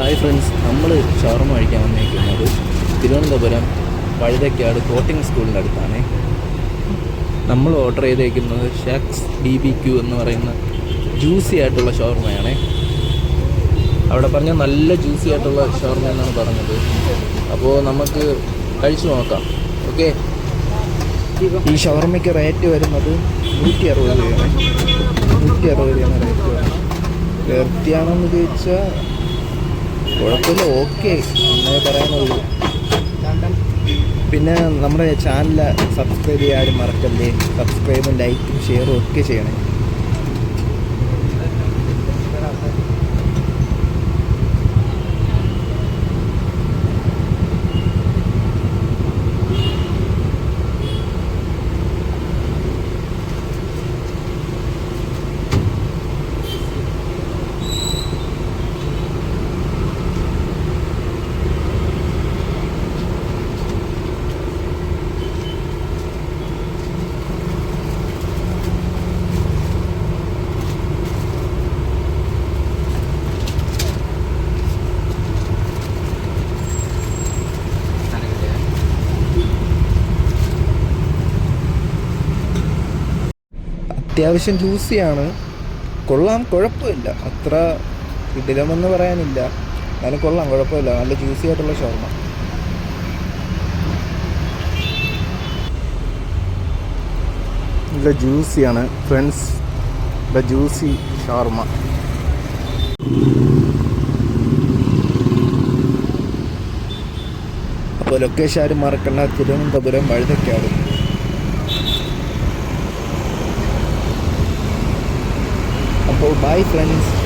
Hi friends, നമ്മൾ ഷവർമ കഴിക്കാൻ വന്നിരിക്കുന്നത് തിരുവനന്തപുരം വഴുതക്കാട് കോട്ടിങ് സ്കൂളിൻ്റെ അടുത്താണ്. നമ്മൾ ഓർഡർ ചെയ്തേക്കുന്നത് ഷാക്സ് BBQ എന്ന് പറയുന്ന ജ്യൂസി ആയിട്ടുള്ള ഷവർമയാണ്. അവിടെ പറഞ്ഞാൽ നല്ല ജ്യൂസി ആയിട്ടുള്ള ഷവർമ എന്നാണ് പറഞ്ഞത്. അപ്പോൾ നമുക്ക് കഴിച്ചു നോക്കാം. ഓക്കെ, ഈ ഷവർമയ്ക്ക് റേറ്റ് വരുന്നത് 160 രൂപയാണ്. 160 രൂപയാണ് റേറ്റ് വരുന്നത്. വൃത്തിയാണെന്ന് ചോദിച്ചാൽ കുഴപ്പമില്ല, ഓക്കെ എന്നേ പറയാനുള്ളൂ. പിന്നെ നമ്മുടെ ചാനൽ സബ്സ്ക്രൈബ് ചെയ്യാനും മറക്കല്ലേ. സബ്സ്ക്രൈബും ലൈക്കും ഷെയറും ഒക്കെ ചെയ്യണേ. അത്യാവശ്യം ജ്യൂസിയാണ്, കൊള്ളാം, കുഴപ്പമില്ല. അത്ര ഇടിലമെന്ന് പറയാനില്ല, എന്നാലും കൊള്ളാം, കുഴപ്പമില്ല. നല്ല ജ്യൂസി ആയിട്ടുള്ള ഷവർമ. നല്ല ജ്യൂസിയാണ് ഫ്രണ്ട്സ്, ദ ജ്യൂസി ഷവർമ. അപ്പോൾ ലൊക്കേഷൻ ആരും മറക്കണ്ട, തിരുവനന്തപുരം വഴുതക്കാട്. അപ്പോൾ ബൈ ഫ്രണ്ട്സ്.